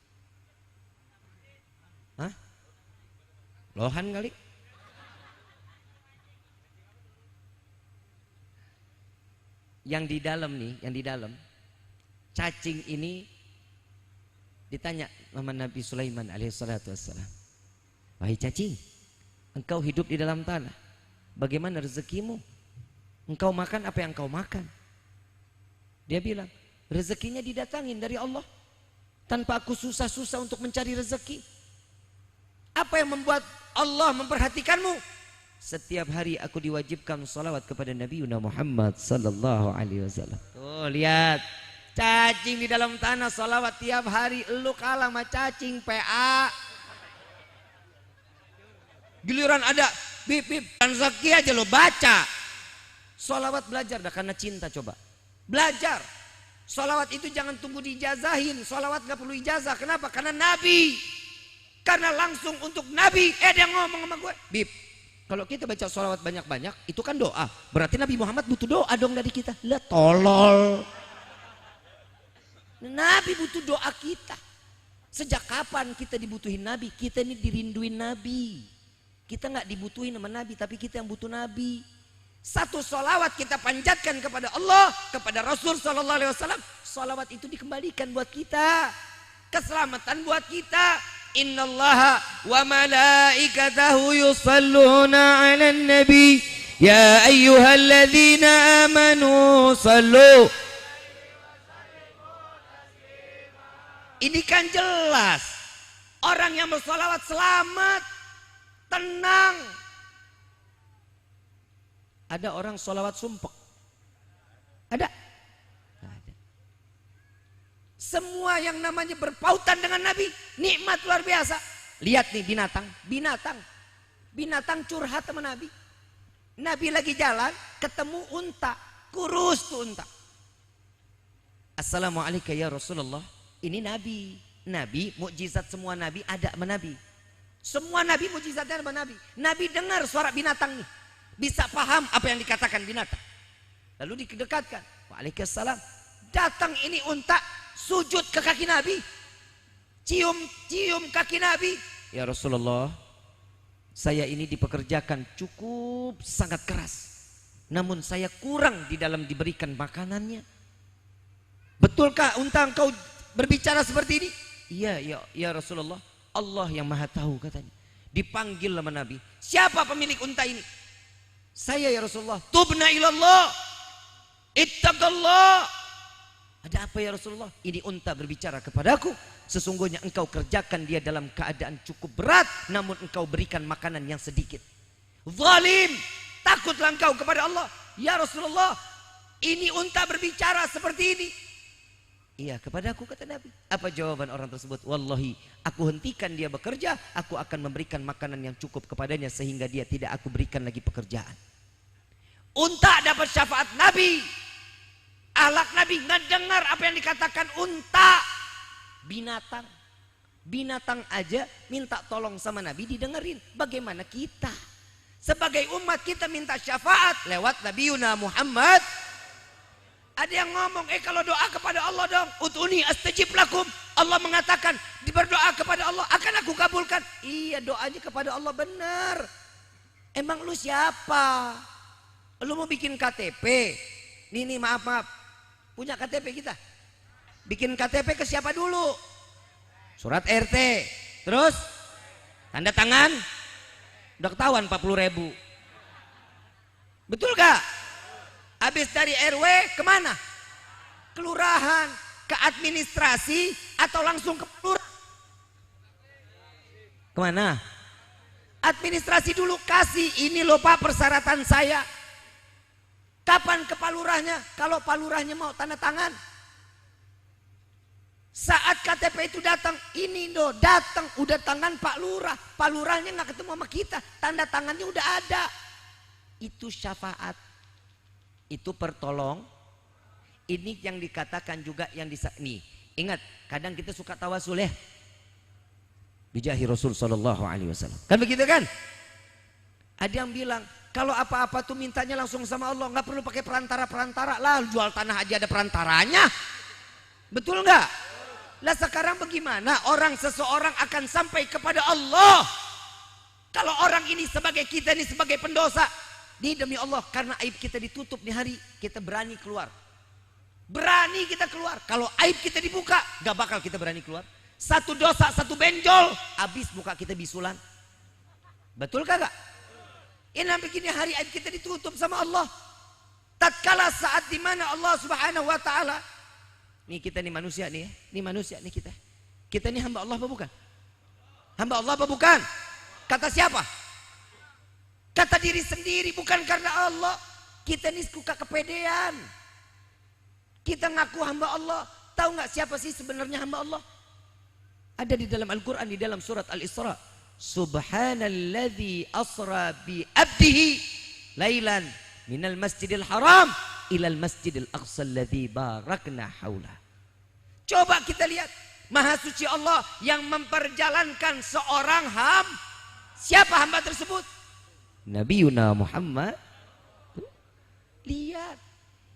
Hah? Lohan kali? Yang di dalam nih, yang di dalam cacing ini ditanya sama Nabi Sulaiman alaihissalatu wassalam, wahai cacing, engkau hidup di dalam tanah, bagaimana rezekimu? Engkau makan apa yang engkau makan? Dia bilang, rezekinya didatangin dari Allah, tanpa aku susah-susah untuk mencari rezeki. Apa yang membuat Allah memperhatikanmu? Setiap hari aku diwajibkan salawat kepada Nabi Muhammad sallallahu alaihi wasallam. Tuh lihat, cacing di dalam tanah salawat tiap hari. Lu kalah sama cacing PA. Giliran ada bip rezeki aja lo baca. Salawat belajar dah karena cinta, coba. Belajar. Salawat itu jangan tunggu diijazahin. Salawat gak perlu ijazah. Kenapa? Karena Nabi. Karena langsung untuk Nabi. Dia ngomong sama gue, bip, kalau kita baca sholawat banyak-banyak, itu kan doa. Berarti Nabi Muhammad butuh doa dong dari kita. Lah tolol. Nabi butuh doa kita. Sejak kapan kita dibutuhin Nabi? Kita ini dirinduin Nabi. Kita nggak dibutuhin sama Nabi, tapi kita yang butuh Nabi. Satu sholawat kita panjatkan kepada Allah, kepada Rasul Sallallahu Alaihi Wasallam. Sholawat itu dikembalikan buat kita. Keselamatan buat kita. Innallaha wa malaikatahu yusalluna 'alan nabi ya ayyuhalladzina amanu sallu. Ini kan jelas orang yang bersolawat selamat, tenang. Ada orang solawat sumpek? Ada? Ada. Semua yang namanya berpautan dengan Nabi, nikmat luar biasa. Lihat nih binatang. Binatang curhat sama Nabi. Nabi lagi jalan, ketemu unta. Kurus tuh unta. Assalamualaikum ya Rasulullah. Ini Nabi. Nabi, mukjizat semua Nabi ada sama Nabi. Semua Nabi mukjizatnya sama Nabi. Nabi dengar suara binatang nih. Bisa paham apa yang dikatakan binatang. Lalu didekatkan. Waalaikumsalam. Datang ini unta, sujud ke kaki Nabi. Cium kaki Nabi. Ya Rasulullah, saya ini dipekerjakan cukup sangat keras. Namun saya kurang di dalam diberikan makanannya. Betulkah unta engkau berbicara seperti ini? Iya, ya Rasulullah. Allah yang maha tahu katanya. Dipanggil sama Nabi. Siapa pemilik unta ini? Saya ya Rasulullah. Tubna ilallah. Ittaqallah. Ada apa ya Rasulullah? Ini unta berbicara kepadaku. Sesungguhnya engkau kerjakan dia dalam keadaan cukup berat, namun engkau berikan makanan yang sedikit. Zalim, takutlah engkau kepada Allah. Ya Rasulullah, ini unta berbicara seperti ini. Iya, kepadaku kata Nabi. Apa jawaban orang tersebut? Wallahi, aku hentikan dia bekerja, aku akan memberikan makanan yang cukup kepadanya sehingga dia tidak aku berikan lagi pekerjaan. Unta dapat syafaat Nabi. Ahlak Nabi ngedengar apa yang dikatakan unta. Binatang aja minta tolong sama Nabi didengerin. Bagaimana kita? Sebagai umat kita minta syafaat lewat Nabi Yuna Muhammad. Ada yang ngomong, kalau doa kepada Allah dong. Utuni astajib lakum. Allah mengatakan, berdoa kepada Allah akan aku kabulkan. Iya, doanya kepada Allah benar. Emang lu siapa? Lu mau bikin KTP? Nih maaf. Punya KTP kita? Bikin KTP ke siapa dulu? Surat RT. Terus? Tanda tangan? Udah ketahuan 40.000. Betul gak? Habis dari RW kemana? Kelurahan. Ke administrasi atau langsung ke kelurahan? Kemana? Administrasi dulu kasih. Ini loh Pak persyaratan saya. Kapan ke palurahnya? Kalau palurahnya mau tanda tangan. Saat KTP itu datang, ini loh datang udah tangan Pak Lurah. Pak Lurahnya nggak ketemu sama kita, tanda tangannya udah ada. Itu syafaat. Itu pertolong. Ini yang dikatakan juga yang nih. Ingat, kadang kita suka tawasul ya. Bijahi Rasul sallallahu alaihi wasallam. Kan begitu kan? Ada yang bilang, kalau apa-apa tuh mintanya langsung sama Allah, nggak perlu pakai perantara-perantara lah. Jual tanah aja ada perantaranya, betul nggak? Lah sekarang bagaimana seseorang akan sampai kepada Allah? Kalau orang ini sebagai kita ini sebagai pendosa, ini demi Allah karena aib kita ditutup di hari kita berani keluar. Berani kita keluar. Kalau aib kita dibuka, nggak bakal kita berani keluar. Satu dosa, satu benjol, habis muka kita bisulan. Betul kagak? Ini begini hari aib kita ditutup sama Allah. Tatkala saat dimana Allah Subhanahu Wa Taala, nih kita nih manusia nih, nih manusia nih kita. Kita nih hamba Allah apa bukan? Hamba Allah apa bukan? Kata siapa? Kata diri sendiri, bukan karena Allah. Kita nih suka kepedean. Kita ngaku hamba Allah. Tahu nggak siapa sih sebenarnya hamba Allah? Ada di dalam Al-Quran, di dalam surat Al-Isra. Subhanalladzi asra bi abdihi lailan minal masjidil haram ilal masjidil aqsa alladzi barakna haula. Coba kita lihat, maha suci Allah yang memperjalankan seorang hamba. Siapa hamba tersebut? Nabi Yuna Muhammad. Lihat,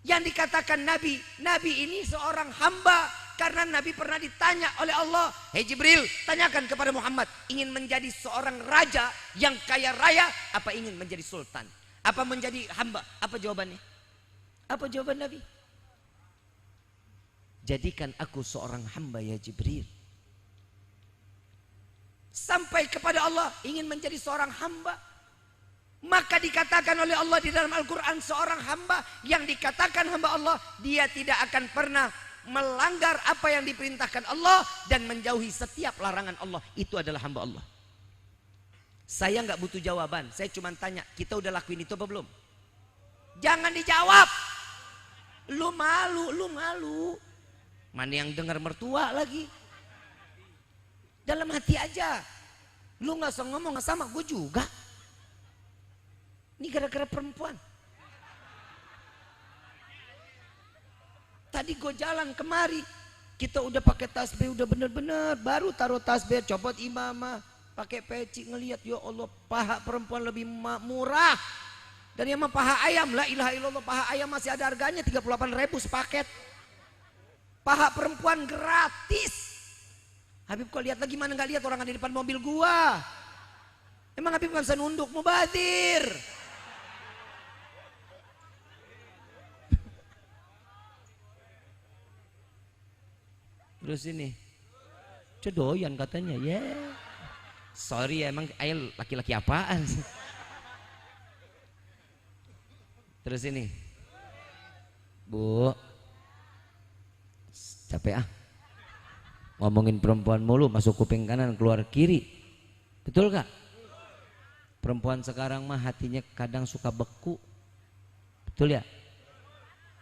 yang dikatakan Nabi ini seorang hamba. Karena Nabi pernah ditanya oleh Allah, "Hei Jibril, tanyakan kepada Muhammad, ingin menjadi seorang raja yang kaya raya, apa ingin menjadi sultan? Apa menjadi hamba?" Apa jawabannya? Apa jawaban Nabi? Jadikan aku seorang hamba ya Jibril. Sampai kepada Allah, ingin menjadi seorang hamba. Maka dikatakan oleh Allah di dalam Al-Quran, seorang hamba yang dikatakan hamba Allah, dia tidak akan pernah melanggar apa yang diperintahkan Allah dan menjauhi setiap larangan Allah. Itu adalah hamba Allah. Saya nggak butuh jawaban, saya cuma tanya, kita udah lakuin itu apa belum? Jangan dijawab. Lu malu. Mana yang dengar mertua lagi? Dalam hati aja. Lu nggak usah ngomong sama gue juga. Ini gara-gara perempuan. Tadi gue jalan kemari, kita udah pakai tasbih, udah bener-bener, baru taruh tasbih, copot imamah, pakai peci, ngelihat ya Allah paha perempuan lebih murah dari emang paha ayam. La ilaha illallah, paha ayam masih ada harganya 38.000 sepaket. Paha perempuan gratis. Habib kok lihat lagi, mana nggak lihat orang ada di depan mobil gua. Emang Habib nggak bisa nunduk, mubazir. Terus ini cedoyan katanya, ya. Yeah. Sorry emang ayah laki-laki apaan? Terus ini, Bu, capek ah. Ngomongin perempuan mulu, masuk kuping kanan keluar kiri. Betul gak? Perempuan sekarang mah hatinya kadang suka beku. Betul ya?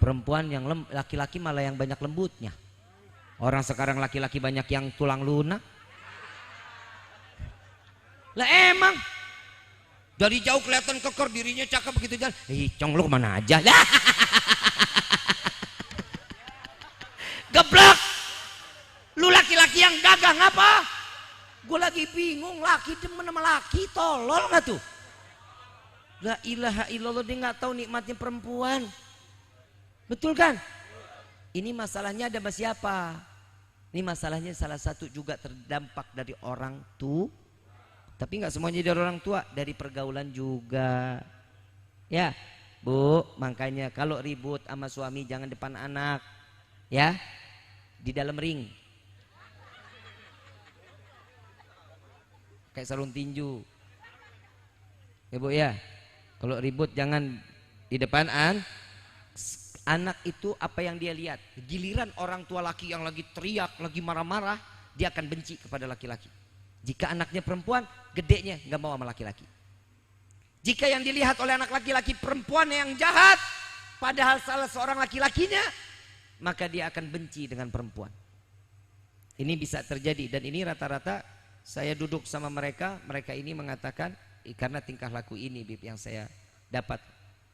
Perempuan yang laki-laki malah yang banyak lembutnya. Orang sekarang laki-laki banyak yang tulang lunak. Lah emang dari jauh kelihatan keker, dirinya cakep, begitu jalan, cong lu kemana aja lah. Geblek. Lu laki-laki yang gagah ngapa? Gue lagi bingung, laki demen sama laki, tolol gak tuh? La ilaha illallah, dia gak tahu nikmatnya perempuan. Betul kan? Ini masalahnya ada sama siapa? Ini masalahnya salah satu juga terdampak dari orang tua. Tapi nggak semuanya dari orang tua, dari pergaulan juga. Ya, Bu, makanya kalau ribut sama suami jangan depan anak. Ya, di dalam ring. Kayak sarung tinju. Ya Bu ya, kalau ribut jangan di depan anak itu apa yang dia lihat. Giliran orang tua laki yang lagi teriak, lagi marah-marah, dia akan benci kepada laki-laki. Jika anaknya perempuan, gedenya nggak mau sama laki-laki. Jika yang dilihat oleh anak laki-laki perempuan yang jahat, padahal salah seorang laki-lakinya, maka dia akan benci dengan perempuan. Ini bisa terjadi, dan ini rata-rata saya duduk sama mereka, mereka ini mengatakan karena tingkah laku ini Bib yang saya dapat.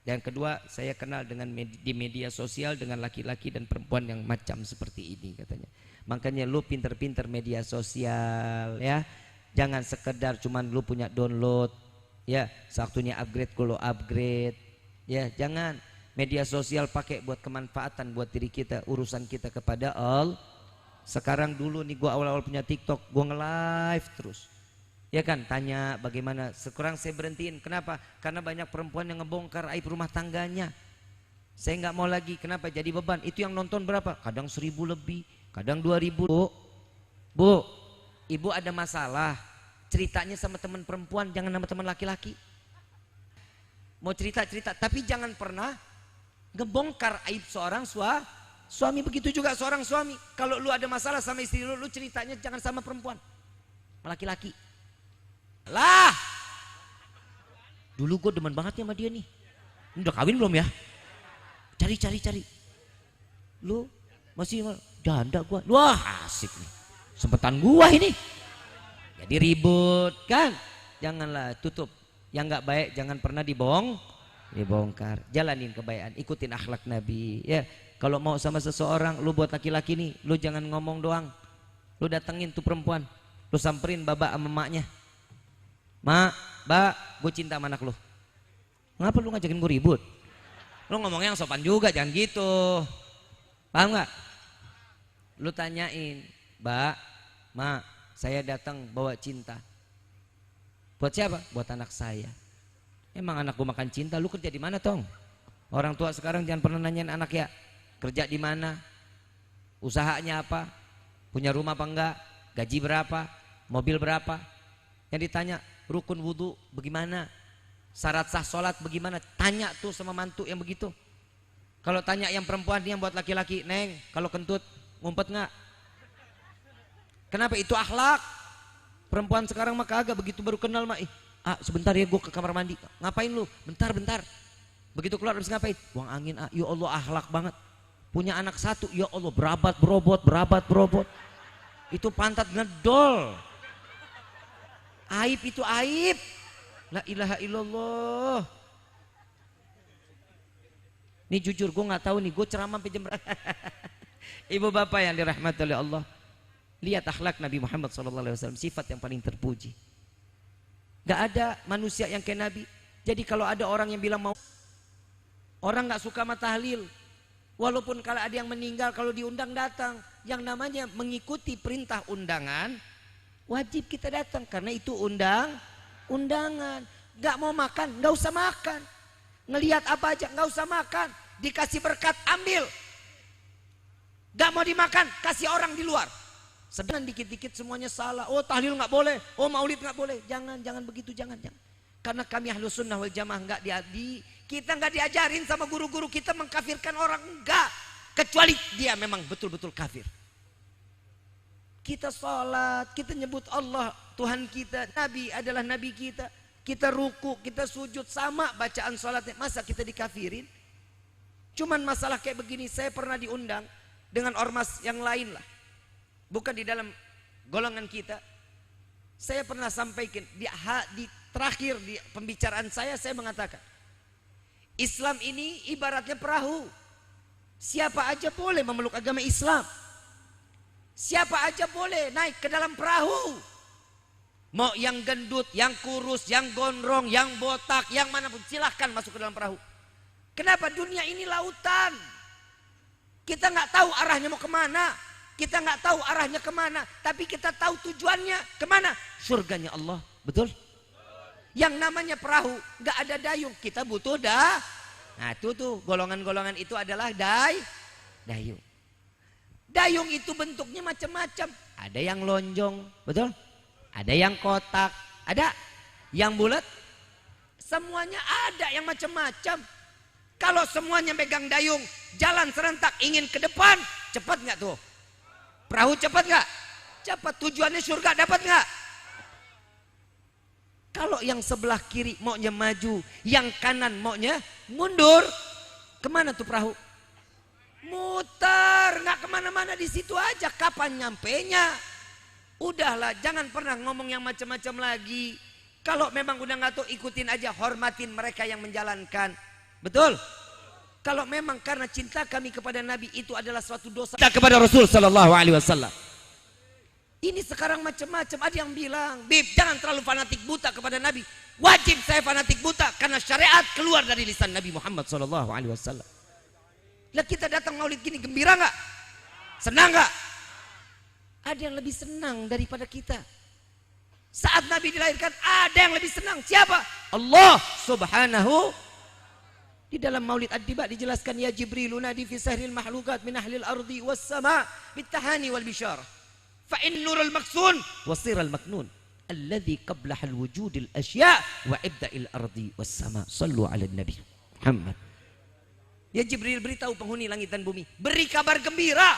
Yang kedua, saya kenal dengan di media sosial dengan laki-laki dan perempuan yang macam seperti ini katanya. Makanya lu pinter-pinter media sosial ya. Jangan sekedar cuman lu punya download ya, waktunya upgrade kalau upgrade. Ya, jangan media sosial pakai buat kemanfaatan buat diri kita, urusan kita kepada Allah. Sekarang dulu nih gua awal-awal punya TikTok, gua nge-live terus. Ya kan, tanya bagaimana, sekarang saya berhentiin. Kenapa? Karena banyak perempuan yang ngebongkar aib rumah tangganya. Saya nggak mau lagi, kenapa? Jadi beban. Itu yang nonton berapa? Kadang 1.000 lebih, kadang 2.000. Bu, ibu ada masalah, ceritanya sama teman perempuan, jangan sama teman laki-laki. Mau cerita-cerita, tapi jangan pernah ngebongkar aib seorang suami. Begitu juga seorang suami, kalau lu ada masalah sama istri lu ceritanya jangan sama perempuan, laki-laki. Lah, dulu gue demen banget ya sama dia nih. Udah kawin belum ya? Cari. Lu masih janda gue. Wah asik nih, sempetan gua ini. Jadi ribut kan? Janganlah, tutup. Yang nggak baik jangan pernah dibongkar. Jalanin kebaikan, ikutin akhlak Nabi. Ya, kalau mau sama seseorang, lu buat laki-laki nih, lu jangan ngomong doang. Lu datengin tuh perempuan, lu samperin baba sama emaknya. Mak, Mbak, gue cinta sama anak lu. Ngapa lu ngajakin gue ribut? Lu ngomongnya yang sopan juga, jangan gitu. Paham gak? Lu tanyain, Mbak, Mak, saya datang bawa cinta. Buat siapa? Buat anak saya. Emang anak gue makan cinta, lu kerja di mana tong? Orang tua sekarang jangan pernah nanyain anak ya, kerja di mana? Usahanya apa? Punya rumah apa enggak? Gaji berapa? Mobil berapa? Yang ditanya, rukun wudhu bagaimana, syarat sah sholat bagaimana, tanya tuh sama mantu yang begitu. Kalau tanya yang perempuan yang buat laki-laki, Neng kalau kentut ngumpet nggak? Kenapa? Itu akhlak. Perempuan sekarang mah kagak, begitu baru kenal mah, sebentar ya gue ke kamar mandi. Ngapain lu? Bentar. Begitu keluar habis ngapain? Buang angin. Ya Allah, akhlak banget. Punya anak satu, ya Allah, berabat berobot. Itu pantat ngedol. Aib itu aib. La ilaha illallah. Ini jujur gue nggak tahu nih, gue ceramah sampai jam berapa. Ibu bapak yang dirahmati oleh Allah, lihat akhlak Nabi Muhammad SAW, sifat yang paling terpuji. Gak ada manusia yang kayak Nabi. Jadi kalau ada orang yang bilang mau, orang gak suka sama tahlil, walaupun kalau ada yang meninggal, kalau diundang datang. Yang namanya mengikuti perintah undangan, wajib kita datang karena itu undangan. Gak mau makan, gak usah makan. Ngelihat apa aja, gak usah makan. Dikasih berkat, ambil. Gak mau dimakan, kasih orang di luar. Sedang dikit-dikit semuanya salah. Oh tahlil nggak boleh, oh maulid nggak boleh. Jangan begitu, jangan. Karena kami Ahlus Sunnah wal Jamaah kita nggak diajarin sama guru-guru kita mengkafirkan orang, enggak. Kecuali dia memang betul-betul kafir. Kita sholat, kita nyebut Allah Tuhan kita, Nabi adalah Nabi kita. Kita ruku, kita sujud, sama bacaan sholatnya. Masa kita dikafirin? Cuman masalah kayak begini, saya pernah diundang dengan ormas yang lain lah. Bukan di dalam golongan kita. Saya pernah sampaikan di terakhir di pembicaraan saya mengatakan, Islam ini ibaratnya perahu. Siapa aja boleh memeluk agama Islam. Siapa aja boleh naik ke dalam perahu. Mau yang gendut, yang kurus, yang gondrong, yang botak, yang manapun, silahkan masuk ke dalam perahu. Kenapa? Dunia ini lautan. Kita nggak tahu arahnya mau kemana. Kita nggak tahu arahnya kemana, tapi kita tahu tujuannya kemana? Surganya Allah, betul? Yang namanya perahu nggak ada dayung, kita butuh Nah itu tuh golongan-golongan itu adalah dayung. Dayung itu bentuknya macam-macam. Ada yang lonjong, betul? Ada yang kotak, ada yang bulat. Semuanya ada yang macam-macam. Kalau semuanya megang dayung, jalan serentak ingin ke depan, cepat nggak tuh? Perahu cepat nggak? Cepat. Tujuannya surga, dapat nggak? Kalau yang sebelah kiri maunya maju, yang kanan maunya mundur, kemana tuh perahu? Muter, nggak kemana-mana, di situ aja. Kapan nyampenya? Udahlah, jangan pernah ngomong yang macam-macam lagi. Kalau memang udah nggak tahu, ikutin aja, hormatin mereka yang menjalankan. Betul? Kalau memang karena cinta kami kepada Nabi itu adalah suatu dosa kita kepada Rasul Sallallahu Alaihi Wasallam. Ini sekarang macam-macam. Ada yang bilang, Bib, jangan terlalu fanatik buta kepada Nabi. Wajib saya fanatik buta karena syariat keluar dari lisan Nabi Muhammad Sallallahu Alaihi Wasallam. Lah kita datang maulid gini, gembira nggak? Senang nggak? Ada yang lebih senang daripada kita. Saat Nabi dilahirkan ada yang lebih senang. Siapa? Allah Subhanahu. Di dalam Maulid Ad-Diba dijelaskan, ya Jibril nadi fi sahril mahlukat min ahlil ardi was sama bitahani wal bishar fa in nurul maksun wasiral maknun alladhi qablahal wujudil asya wa ibda'il ardi was sama. Sallu ala nabi Muhammad. Ya Jibril, beritahu penghuni langit dan bumi, beri kabar gembira.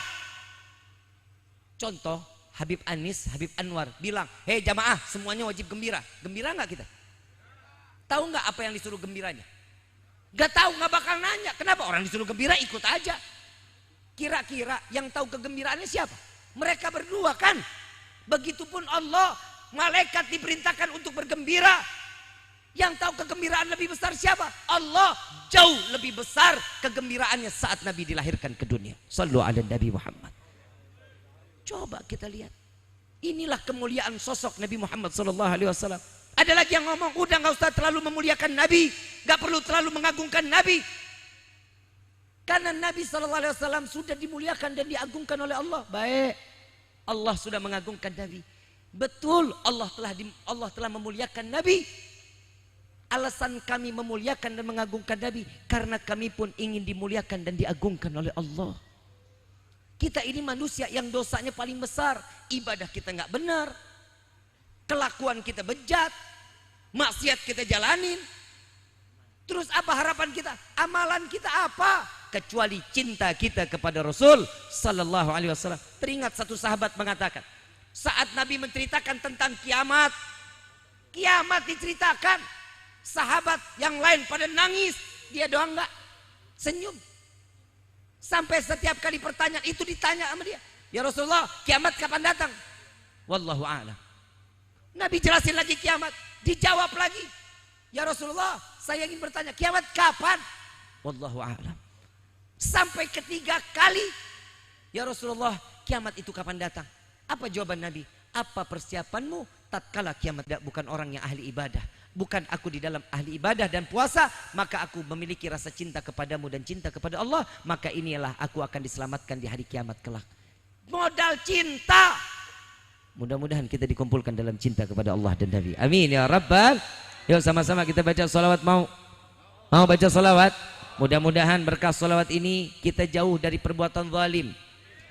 Contoh Habib Anis, Habib Anwar bilang, hei jamaah semuanya wajib gembira. Gembira nggak kita? Tahu nggak apa yang disuruh gembiranya? Gak tahu, gak bakal nanya. Kenapa? Orang disuruh gembira ikut aja. Kira-kira yang tahu kegembiraannya siapa? Mereka berdua kan? Begitupun Allah, malaikat diperintahkan untuk bergembira. Yang tahu kegembiraan lebih besar siapa? Allah. Jauh lebih besar kegembiraannya saat Nabi dilahirkan ke dunia. Sallu ala Nabi Muhammad. Coba kita lihat. Inilah kemuliaan sosok Nabi Muhammad SAW. Ada lagi yang ngomong, udah gak usah terlalu memuliakan Nabi, gak perlu terlalu mengagungkan Nabi. Karena Nabi SAW sudah dimuliakan dan diagungkan oleh Allah. Baik, Allah sudah mengagungkan Nabi. Betul, Allah telah memuliakan Nabi. Alasan kami memuliakan dan mengagungkan Nabi, karena kami pun ingin dimuliakan dan diagungkan oleh Allah. Kita ini manusia yang dosanya paling besar. Ibadah kita gak benar, kelakuan kita bejat, maksiat kita jalanin. Terus apa harapan kita? Amalan kita apa? Kecuali cinta kita kepada Rasul Sallallahu Alaihi Wasallam. Teringat satu sahabat mengatakan, saat Nabi menceritakan tentang kiamat diceritakan, sahabat yang lain pada nangis, dia doang enggak, senyum. Sampai setiap kali pertanyaan itu ditanya sama dia, ya Rasulullah, kiamat kapan datang? Wallahu a'lam. Nabi jelasin lagi kiamat, dijawab lagi, ya Rasulullah, saya ingin bertanya, kiamat kapan? Wallahu a'lam. Sampai ketiga kali, ya Rasulullah, kiamat itu kapan datang? Apa jawaban Nabi? Apa persiapanmu tatkala kiamat? Bukan orang yang ahli ibadah, bukan aku di dalam ahli ibadah dan puasa, maka aku memiliki rasa cinta kepadamu dan cinta kepada Allah, maka inilah aku akan diselamatkan di hari kiamat kelak. Modal cinta. Mudah-mudahan kita dikumpulkan dalam cinta kepada Allah dan Nabi. Amin ya Rabbal. Yuk sama-sama kita baca salawat. Mau baca salawat? Mudah-mudahan berkah salawat ini kita jauh dari perbuatan zalim.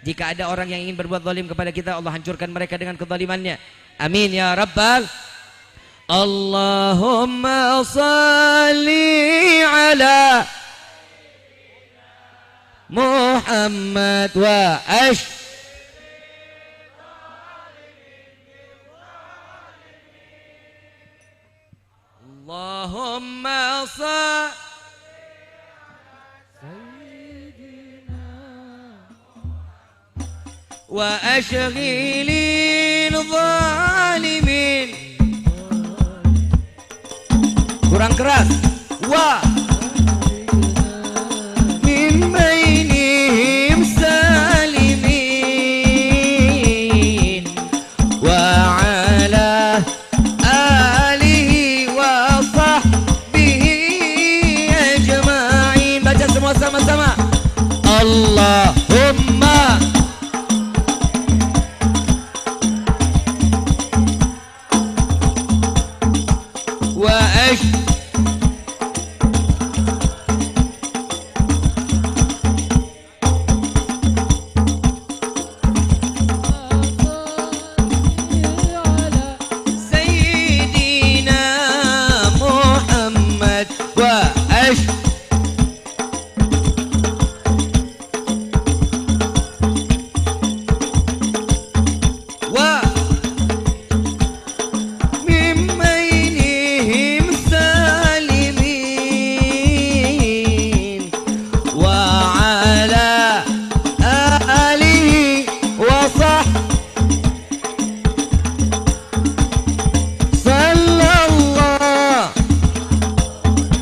Jika ada orang yang ingin berbuat zalim kepada kita, Allah hancurkan mereka dengan kezalimannya. Amin ya Rabbal. Allahumma salli ala Muhammad wa Allahumma salli wa ashghilil zalimin. Kurang keras. Wa min bainihim salimin wa ala alihi wa sahbihi ajma'in. Baca semua sama-sama. Allahumma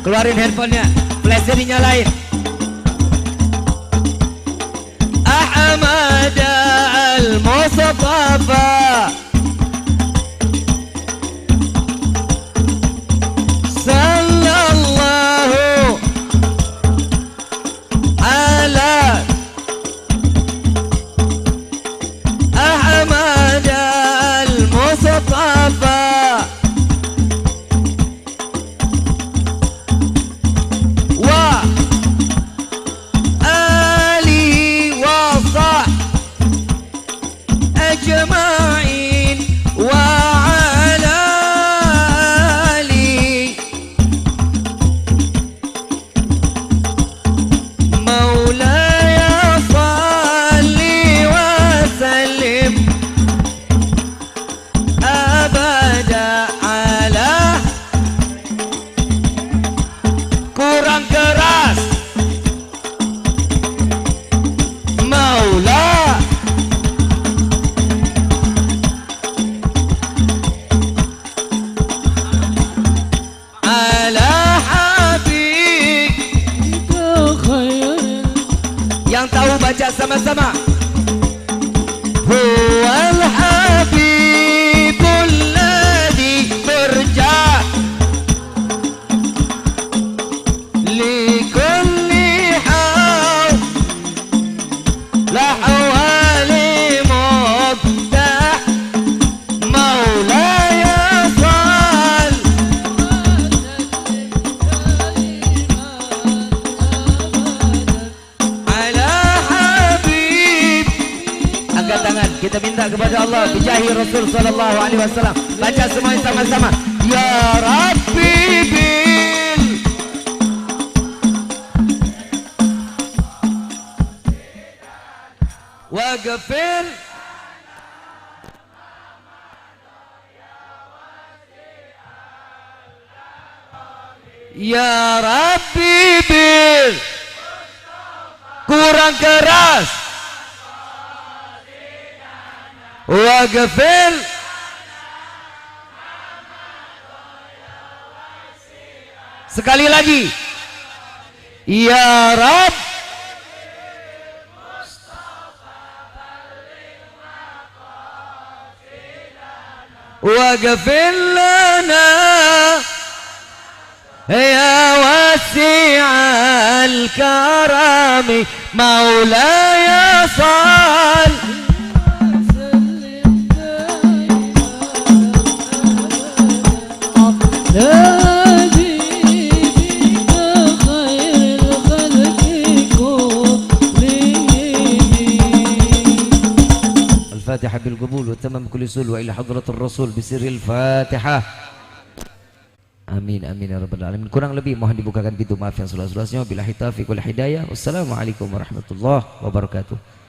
keluarin handphonenya, flashnya dinyalain. Ahmad al-Mustafa sallallahu ala Ahmad al-Mustafa أجمعين وعلى آله مولاي صل وسلم أبدا على. Kurang keras. Maula yang tahu baca sama-sama. Huwal habibul ladzi berja li kulli haw la hawali mubtah maulaya sal. Tangan kita minta kepada Allah bijahi Rasul sallallahu alaihi wasallam. Baca semuanya sama-sama. Ya Rabbi bil waghfir Ya Rabbi bil. Kurang keras. Waghfir sekali lagi. Ya Rabb واغفر لنا يا واسع الكرم مولاي صل الفاتحة بالقبول وتمام كل سول وإلى حضرة الرسول بسر الفاتحة. Amin amin ya rabbal alamin. Kurang lebih mohon dibukakan pintu maaf yang seluas-luasnya. Billahi taufiq wal hidayah. Wassalamualaikum warahmatullahi wabarakatuh.